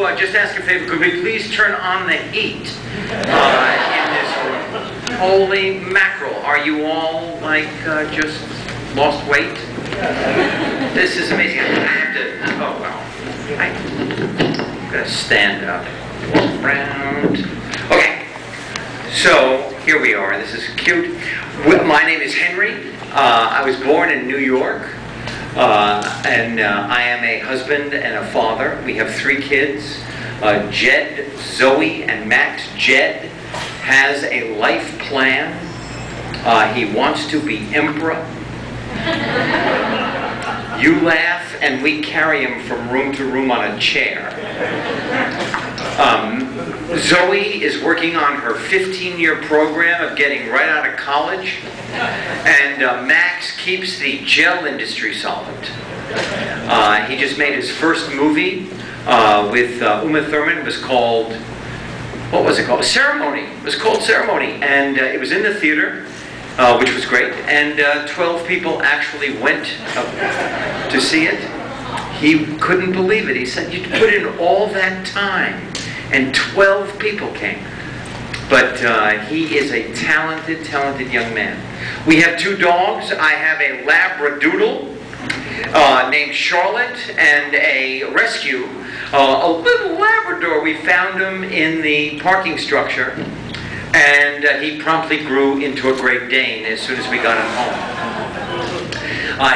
to just ask a favor? Could we please turn on the heat in this room? Holy mackerel. Are you all, like, just lost weight? This is amazing. I have to... Oh, well. I'm going to stand up. Walk around. Okay. So, here we are. This is cute. My name is Henry. I was born in New York. And I am a husband and a father. We have 3 kids. Jed, Zoe, and Max. Jed has a life plan. He wants to be emperor. You laugh, and we carry him from room to room on a chair. Zoe is working on her 15-year program of getting right out of college. And Max keeps the gel industry solvent. He just made his first movie with Uma Thurman. It was called, what was it called? Ceremony. It was called Ceremony. And it was in the theater, which was great. And 12 people actually went to see it. He couldn't believe it. He said, you put in all that time, and 12 people came. But he is a talented, talented young man. We have 2 dogs. I have a Labradoodle named Charlotte and a rescue, a little Labrador. We found him in the parking structure, and he promptly grew into a Great Dane as soon as we got him home.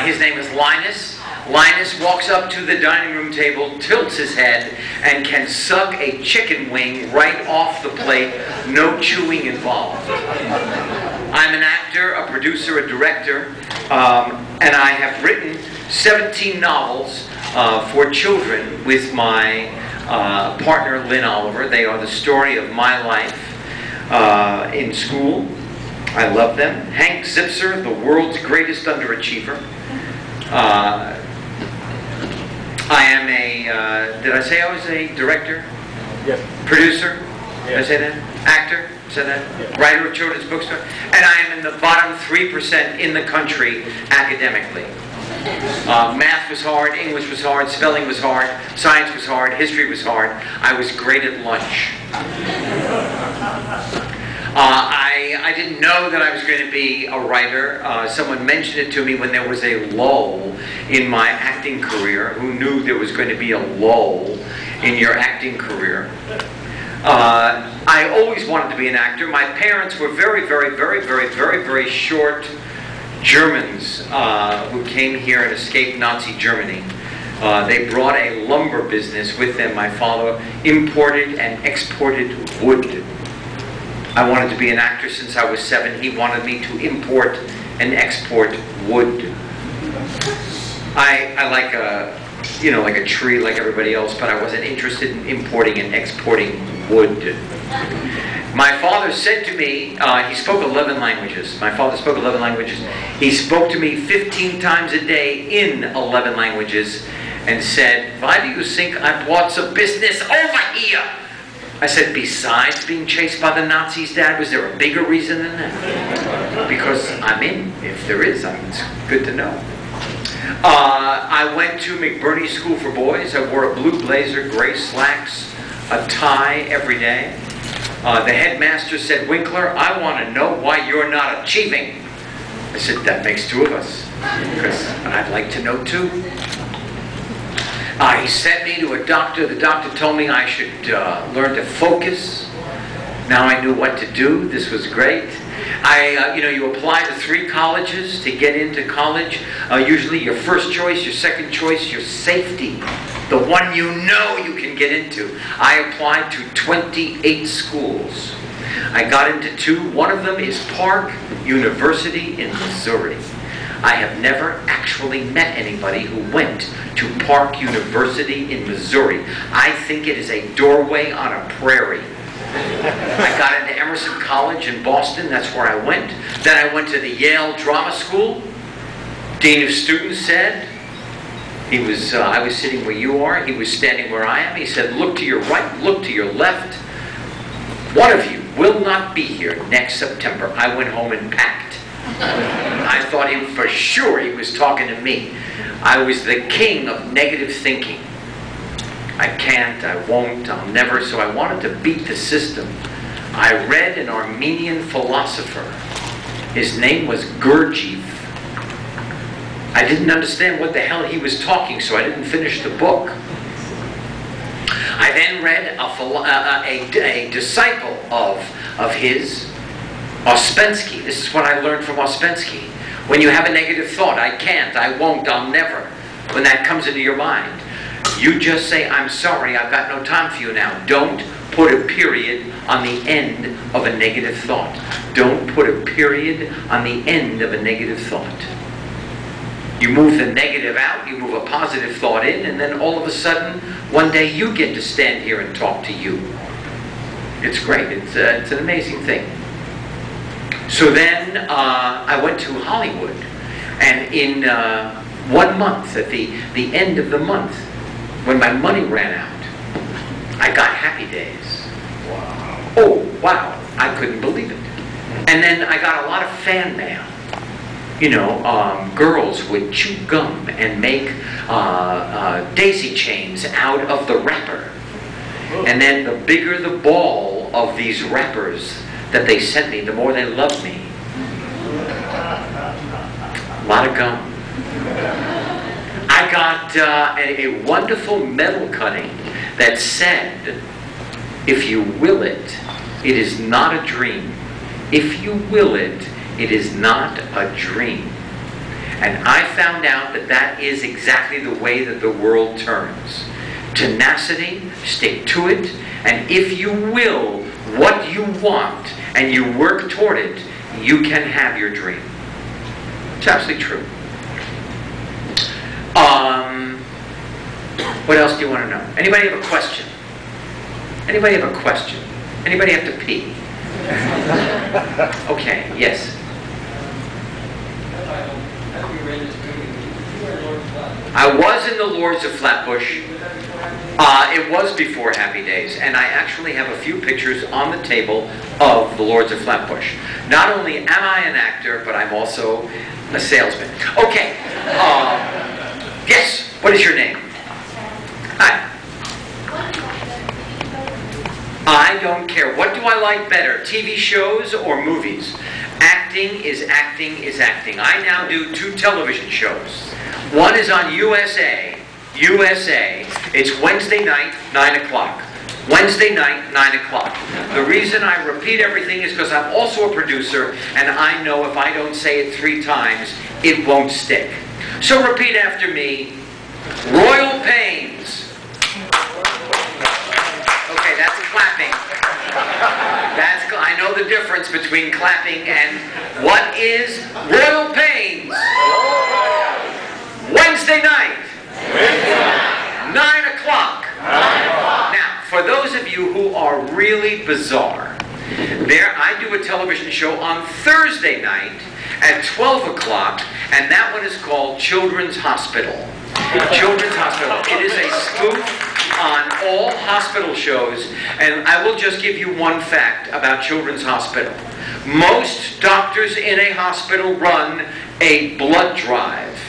His name is Linus. Linus walks up to the dining room table, tilts his head, and can suck a chicken wing right off the plate, no chewing involved. I'm an actor, a producer, a director, and I have written 17 novels for children with my partner, Lynn Oliver. They are the story of my life in school. I love them. Hank Zipser, the world's greatest underachiever. I am a, did I say I was a director? Yes. Producer? Yes. Did I say that? Actor? Said that? Yes. Writer of children's bookstore? And I am in the bottom 3% in the country academically. Math was hard, English was hard, spelling was hard, science was hard, history was hard. I was great at lunch. I didn't know that I was going to be a writer. Someone mentioned it to me when there was a lull in my acting career. Who knew there was going to be a lull in your acting career? I always wanted to be an actor. My parents were very short Germans who came here and escaped Nazi Germany. They brought a lumber business with them. My father imported and exported wood. I wanted to be an actor since I was 7. He wanted me to import and export wood. I like a, you know, like a tree like everybody else, but I wasn't interested in importing and exporting wood. My father said to me, he spoke 11 languages. My father spoke 11 languages. He spoke to me 15 times a day in 11 languages and said, "Why do you think I brought the business over here?" I said, "Besides being chased by the Nazis, Dad, was there a bigger reason than that?" Because I'm in. If there is, it's good to know. I went to McBurney School for Boys. I wore a blue blazer, gray slacks, a tie every day. The headmaster said, "Winkler, I want to know why you're not achieving." I said, "That makes 2 of us, because I'd like to know too." He sent me to a doctor. The doctor told me I should learn to focus. Now I knew what to do. This was great. You apply to 3 colleges to get into college. Usually your first choice, your second choice, your safety. The one you know you can get into. I applied to 28 schools. I got into 2. One of them is Park University in Missouri. I have never actually met anybody who went to Park University in Missouri. I think it is a doorway on a prairie. I got into Emerson College in Boston. That's where I went. Then I went to the Yale Drama School. Dean of Students said, I was sitting where you are. He was standing where I am. He said, "Look to your right, look to your left. One of you will not be here next September." I went home and packed. I thought for sure he was talking to me. I was the king of negative thinking. I can't, I won't, I'll never. So I wanted to beat the system. I read an Armenian philosopher. His name was Gurdjieff. I didn't understand what the hell he was talking, so I didn't finish the book. I then read a disciple of his, Ouspensky. This is what I learned from Ouspensky. When you have a negative thought, I can't, I won't, I'll never, when that comes into your mind, you just say, I'm sorry, I've got no time for you now. Don't put a period on the end of a negative thought. Don't put a period on the end of a negative thought. You move the negative out, you move a positive thought in, and then all of a sudden, one day you get to stand here and talk to you. It's great. It's an amazing thing. So then I went to Hollywood, and in 1 month, at the end of the month, when my money ran out, I got Happy Days. Wow. Oh, wow. I couldn't believe it. And then I got a lot of fan mail. You know, girls would chew gum and make daisy chains out of the wrapper. And then the bigger the ball of these wrappers that they sent me, the more they loved me. A lot of gum. I got a wonderful metal cutting that said, if you will it, it is not a dream. If you will it, it is not a dream. And I found out that that is exactly the way that the world turns. Tenacity, stick to it, and if you will what you want and you work toward it, you can have your dream. It's absolutely true. What else do you want to know? Anybody have a question? Anybody have a question? Anybody have to pee? Okay, yes. I was in the Lords of Flatbush. It was before Happy Days, and I actually have a few pictures on the table of the Lords of Flatbush. Not only am I an actor, but I'm also a salesman. Okay. Yes, what is your name? Hi. I don't care. What do I like better, TV shows or movies? Acting is acting is acting. I now do 2 television shows. One is on USA. It's Wednesday night, 9 o'clock. Wednesday night, 9 o'clock. The reason I repeat everything is because I'm also a producer, and I know if I don't say it 3 times, it won't stick. So repeat after me. Royal Pains. Okay, that's clapping. I know the difference between clapping and what is Royal Pains? Wednesday night. 9 o'clock. Now, for those of you who are really bizarre, I do a television show on Thursday night at 12 o'clock, and that one is called Children's Hospital. Children's Hospital. It is a spoof on all hospital shows, and I will just give you one fact about Children's Hospital. Most doctors in a hospital run a blood drive.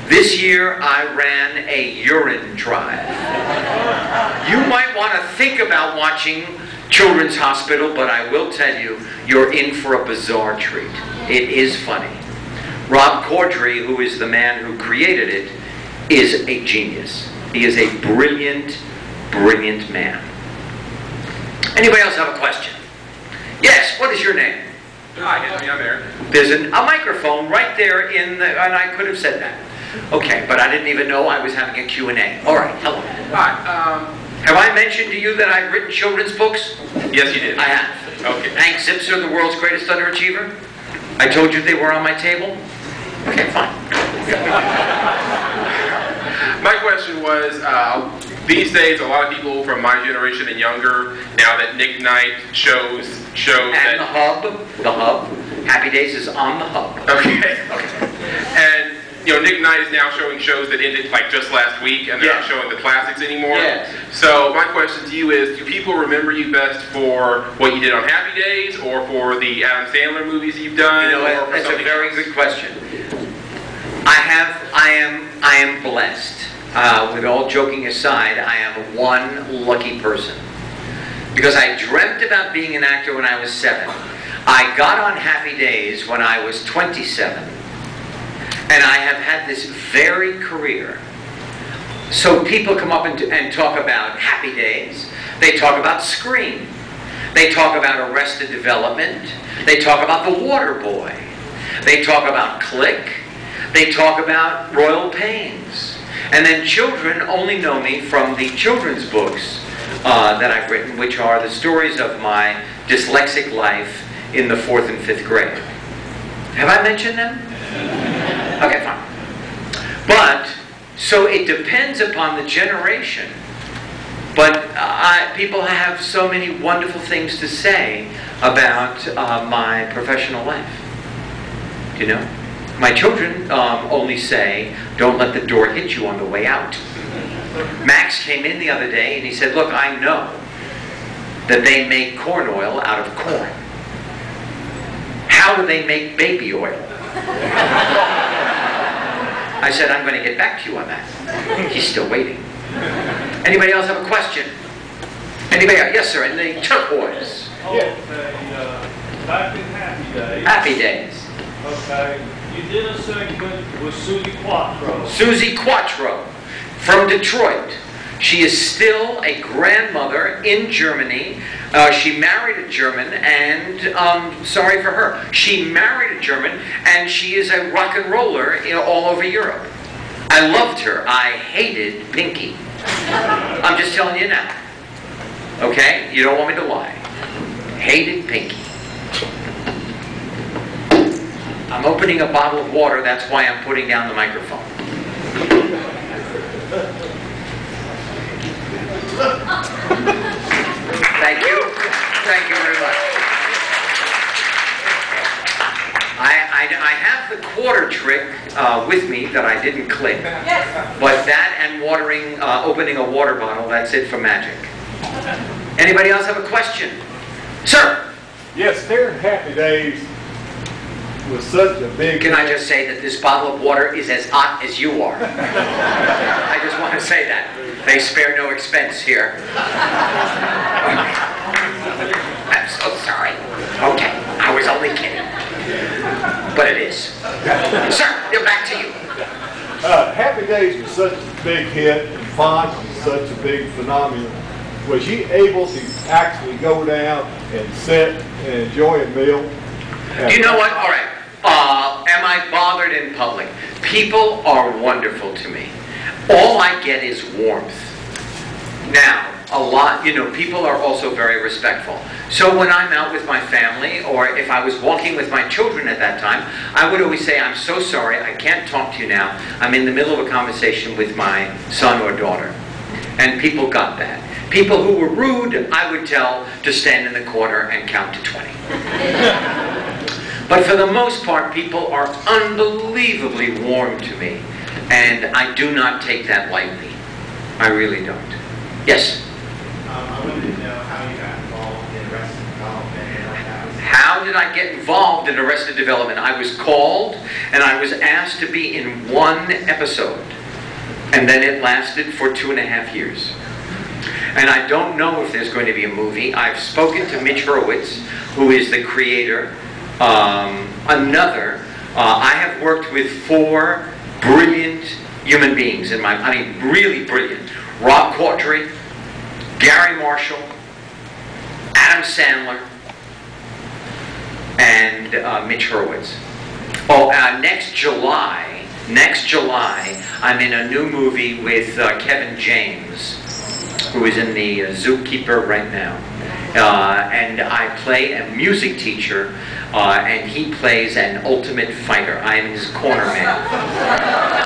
This year I ran a urine drive. You might want to think about watching Children's Hospital, but I will tell you, you're in for a bizarre treat. It is funny. Rob Corddry, who is the man who created it, is a genius. He is a brilliant, brilliant man. Anybody else have a question? Yes, what is your name? Hi, it's me, I'm Aaron. There's a microphone right there and I could have said that. Okay, but I didn't even know I was having a Q&A. All right, hello. Hi, have I mentioned to you that I've written children's books? yes you did. I have. Okay. Hank Zipser, the world's greatest underachiever? I told you they were on my table? Okay, fine. My question was, these days a lot of people from my generation and younger, now that Nick Knight shows And that... the hub, Happy Days is on the hub. Okay. And, you know, Nick Knight is now showing shows that ended like just last week, and they're not showing the classics anymore. Yes. So my question to you is, do people remember you best for what you did on Happy Days, or for the Adam Sandler movies you've done? You know, or for that's a something very else? good question. I am blessed with all joking aside, I am one lucky person. Because I dreamt about being an actor when I was 7. I got on Happy Days when I was 27. And I have had this varied career. So people come up and talk about Happy Days. They talk about Scream. They talk about Arrested Development. They talk about The Water Boy. They talk about Click. They talk about Royal Pains. And then children only know me from the children's books that I've written, which are the stories of my dyslexic life in the 4th and 5th grade. Have I mentioned them? Okay, fine. But, so it depends upon the generation. But people have so many wonderful things to say about my professional life. You know? My children only say, don't let the door hit you on the way out. Max came in the other day and he said, look, I know that they make corn oil out of corn. How do they make baby oil? I said, I'm going to get back to you on that. He's still waiting. Anybody else have a question? Anybody else? Yes, sir, in the turquoise. Okay, back in Happy Days. Happy Days. Okay, you did a segment with Susie Quattro. Susie Quattro from Detroit. She is still a grandmother in Germany. She married a German, and sorry for her. She married a German, and she is a rock and roller all over Europe. I loved her. I hated Pinky. I'm just telling you now. Okay? You don't want me to lie. Hated Pinky. I'm opening a bottle of water. That's why I'm putting down the microphone. Thank you. Thank you very much. I have the quarter trick with me that I didn't click. But that and opening a water bottle, that's it for magic. Anybody else have a question? Sir? Yes, there in Happy Days was such a big... Can I just say that this bottle of water is as hot as you are? I just want to say that. They spare no expense here. I'm so sorry. Okay, I was only kidding. But it is. Sir, back to you. Happy Days was such a big hit, and Fonz was such a big phenomenon. Was she able to actually go down and sit and enjoy a meal? You know what? All right. Am I bothered in public? People are wonderful to me. All I get is warmth. Now, people are also very respectful. So when I'm out with my family, or if I was walking with my children at that time, I would always say, I'm so sorry, I can't talk to you now. I'm in the middle of a conversation with my son or daughter. And people got that. People who were rude, I would tell to stand in the corner and count to 20. But for the most part, people are unbelievably warm to me. And I do not take that lightly. I really don't. Yes? I wanted to know how you got involved in Arrested Development. How did I get involved in Arrested Development? I was called and I was asked to be in one episode. And then it lasted for 2.5 years. And I don't know if there's going to be a movie. I've spoken to Mitch Hurwitz, who is the creator. I have worked with 4 brilliant human beings really brilliant. Rob Corddry, Gary Marshall, Adam Sandler, and Mitch Hurwitz. Next July, I'm in a new movie with Kevin James, who is in the Zookeeper right now. And I play a music teacher, and he plays an ultimate fighter. I am his corner man.